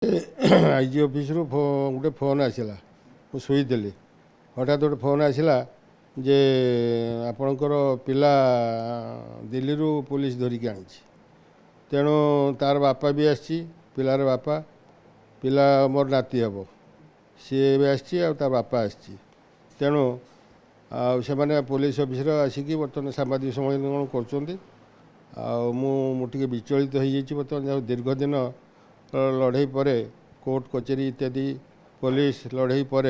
IG office रु गोटे phone आसला मुझे शुई हठात गोटे फोन आसला जे आपणकर पिला दिल्ली रु पुलिस धरिकी आनी तेणु तार बापा भी आसी पिलार बापा पिला मोर नाती हम सी भी आसी तार बापा आसी तेणु से पुलिस ऑफिस आसिकी बर्तमान साम्बादिक सम्मेलन कर मुझे विचलित हो बर्तमान दीर्घ दिन लड़ाई पर कोर्ट कचेरी इत्यादि पुलिस लड़ाई पर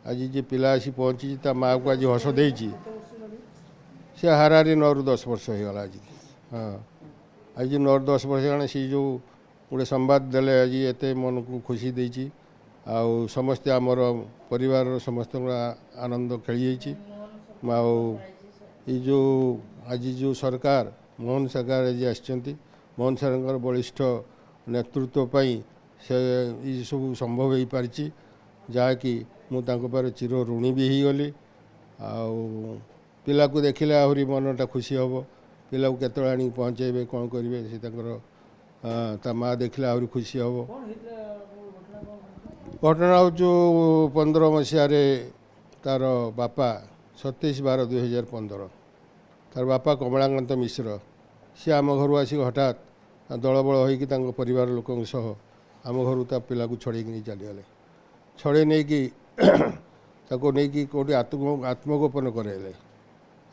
आज जी पिला आसी पहुँची माँ को आज हस दे सी हाराहारी 9 ରୁ 10 वर्ष होगा आज हाँ आज 9 ରୁ 10 वर्ष होगा सी जो गोटे संवाद देले आज एत मन को खुशी देती आउ समस्ते आमर परिवार समस्त आनंद खेली जो आज जो सरकार मोहन सरकार आज आसचंती मोहन सरकार बलिष्ठ नेतृत्व से ये सब संभव हो पारी जहाँकि मुझे चिर ऋणी भी हो गली पिला को देखिले आहरी मनटा खुशी हम पिला को केत आनी पहुँचे कौन करेंगे से ता माँ देखिले आहरी खुशी हम घटना हूँ 15 मसीह तार बापा 27/12/2015 तार बापा कमलाकांत मिश्र सी आम घर आसिक हठात दलबल हो परिवार लोक आम घर ता पिला को छड़े नहीं चलीगले छड़े नहीं कि कौटी आत्मगोपन कराइले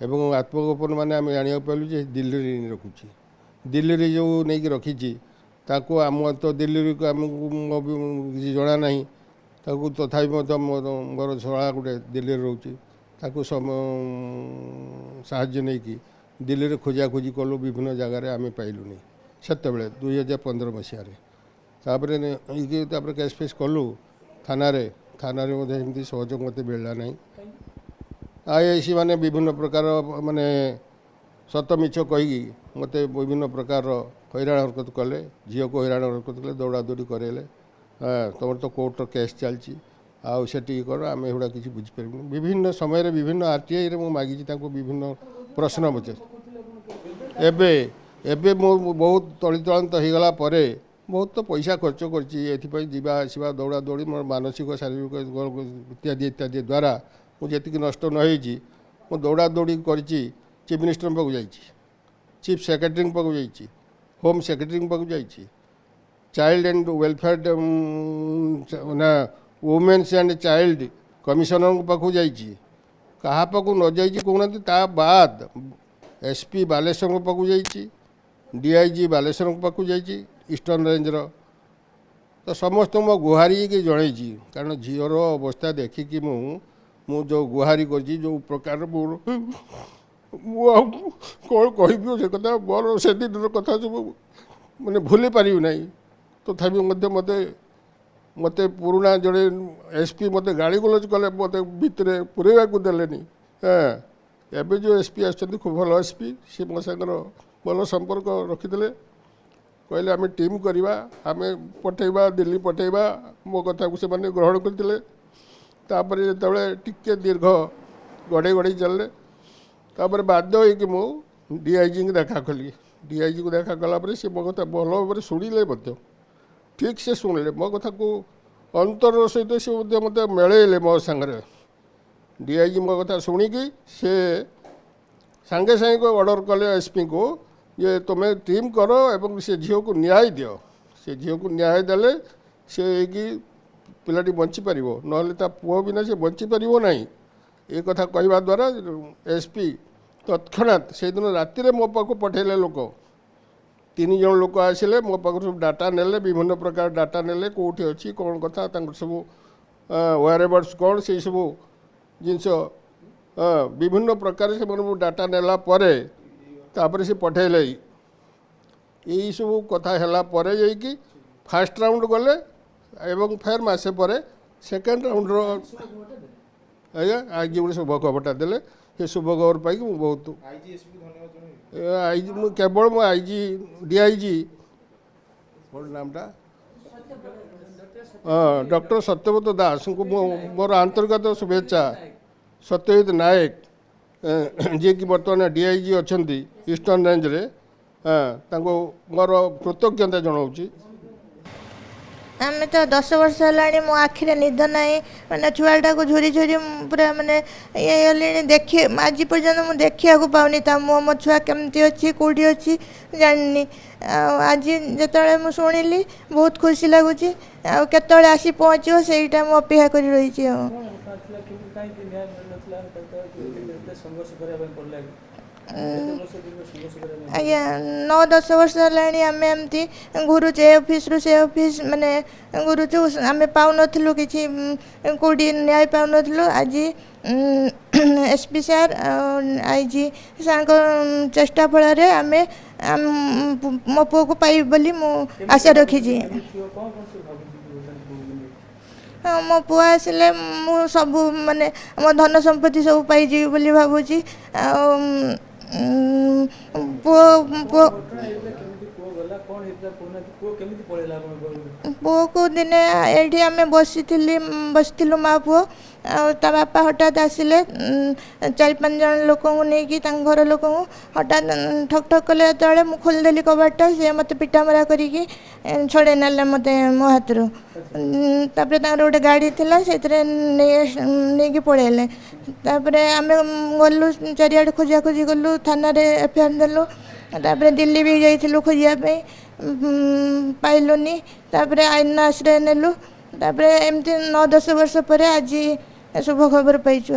एवं आत्मगोपन माने आम जाना पालु दिल्ली रे रखुची दिल्ली रे जो नहीं कि रखी आम तो दिल्ली को आमको किसी जना ना तथापि मोर छड़ा गोटे दिल्ली रोचे साहाय्य नहीं कि दिल्ली रे खोजा खोजी कलु विभिन्न जगार आम पाइलुनी सेत 2015 मसीह केस फेस कलु थाना एमती सहयोग मत मिलला ना आईआईसी माने विभिन्न प्रकार माने सत मिछ कही मत विभिन्न प्रकार हैरान हरकत कले झील को हैरान हरकत कले दौड़ा दौड़ी करेले तुम तो कोर्ट केस चलती आठी कर आम एगुड़ा किसी बुझीपर विभिन्न समय विभिन्न आरटीआई रे मागिची विभिन्न प्रश्न पचे एबे बहुत तलितलांत हो गला बहुत तो पैसा खर्च कर दौड़ा दौड़ी मोर मानसिक शारीरिक इत्यादि इत्यादि द्वारा मुझे नष्ट न हो दौड़ा दौड़ी कर चीफ मिनिस्टर पाक जा चीफ सेक्रेटरी पाक जा होम सेक्रेटरी पाक जा चाइल्ड एंड वेलफेयर ना वुमेन्स एंड चाइल्ड कमिशनर पाक जा क्या पाक न जा कहना बाद एसपी बालेश्वर पाक जा डीआईजी बालेश्वर पाक जा ईस्टर्न रेंज तो समस्त मो गुहारी के जन कारण झीर अवस्था देखिकी मु जो गुहारी कर जो प्रकार मोर कौन कह से कथा मोर से दिन कथा सब मैंने भूली पारि ना तथापि मत मत पुराणा जड़े एसपी मत गाड़ी गलज कले मत भितर पुरेवा को देलेनी हाँ एवं जो एसपी आसछंती खूब भल एसपी सी मो सागर भल संपर्क रखिदे कहले आम टीम करवा आम पठेबा दिल्ली पठेबा मो कथा को से ग्रहण करते जो टिके दीर्घ गड़े गड़े चलले बाध्य हो डीआईजी को देखा कली डीआईजी को देखा कलापर सी मो कथा भल भाव शुणिले ठीक से शुणिले मो कथा को अंतर सहित सी मत मेलैले मो सांगे डीआईजी मो कथा शुणिकी से सांगे सांगे ऑर्डर कले एसपी को ये तुम्हें टीम करो एवं से झील को न्याय दियो से झील को न्याय देले से पिलाटी बंची पार ना पुओ बिना से बंची पार ना ये कथा कहवा द्वारा एसपी तत्क्षणात से दिन राति मो पाक पठेले लोक 3 जन लोक आसिले मो पाख सब डाटा नेले विभिन्न प्रकार डाटा नेले कौटी अच्छी कौन कथा सब वेयरएबल्स कौन से सब जिनस विभिन्न प्रकार से डाटा नेला परे तापर से पठेले यही सब कथा है कि फास्ट राउंड गले एवं फेर मसे पर सेकेंड राउंड आज्ञा आज गोटे शुभ खबरटा देले ये शुभ खबर पाई बहुत आईजी केवल मो आईजी डीआईजी कौन नामटा हाँ डॉक्टर सत्यव्रत दास को मोर आंतरिक शुभेच्छा सत्यजित नायक जी कि बर्तमान डीआईजी अच्छा ईस्टर्न रेंज रे हाँ मोर कृतज्ञता जनाऊँ आम तो 10 वर्ष है मो आखिरे निद ना मैंने छुआटा को झुरी झुरी पूरा मानने ये देखिए आज पर्यटन मुझे देखा पाऊनी ता मुँह मो छुआ केमती अच्छी कौटी अच्छी जानी आज जो मुझे शुणिली बहुत खुशी लगुच आते आसी पहुँचो सहीटा मुझे अपेक्षा कर रही आज्ञा 9-10 वर्ष है आम एमती घुरुचे ए ऑफिस रू से ऑफिस माने घुरुचु आम पाऊन कि कौटी न्याय पाऊन आज एसपी सार आईजी सार चेष्टा फल आम मो पुओ को पाइब बोली मु आशा रखी मो पुआ आसिले मु सब माने मो धन संपत्ति सब पाइजी बोली भावुची पुओ को दिने ये आम बसलु माँ पुओ ता बापा हठात आसिले 4-5 जन लोक नहीं घर लोक हठात ठक ठक कले जो मुझे खोलीदेली कबाटा सी मत पिटामरा करी छड़े ना मत मो हाथ गोटे गाड़ी थी से नहीं पड़ेले आम गलु चारिआडे खोजा खोजी गलु थाना एफआईआर देलु दिल्ली भी जाइलु खोजापी पाइलुनी आईन आश्रय नेलु एमती 9-10 वर्ष पर आज शुभ खबर पाइचु।